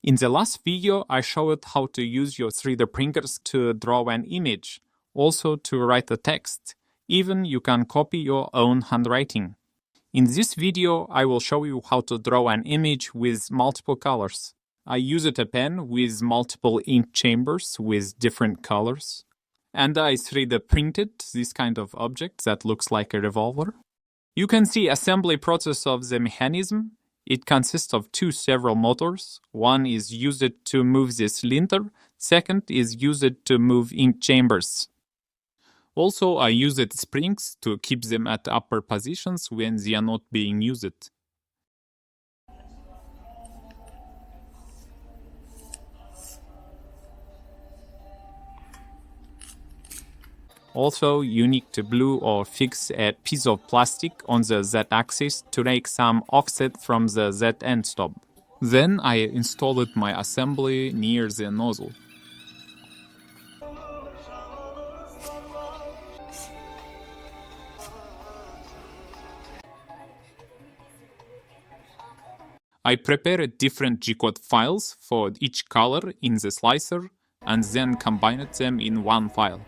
In the last video, I showed how to use your 3D printers to draw an image, also to write a text. Even you can copy your own handwriting. In this video, I will show you how to draw an image with multiple colors. I used a pen with multiple ink chambers with different colors. And I 3D printed this kind of object that looks like a revolver. You can see assembly process of the mechanism. It consists of two servo motors. One is used to move the cylinder. Second is used to move ink chambers. Also, I used springs to keep them at upper positions when they are not being used. Also, you need to glue or fix a piece of plastic on the Z-axis to make some offset from the Z end stop. Then I installed my assembly near the nozzle. I prepared different G-code files for each color in the slicer and then combined them in one file.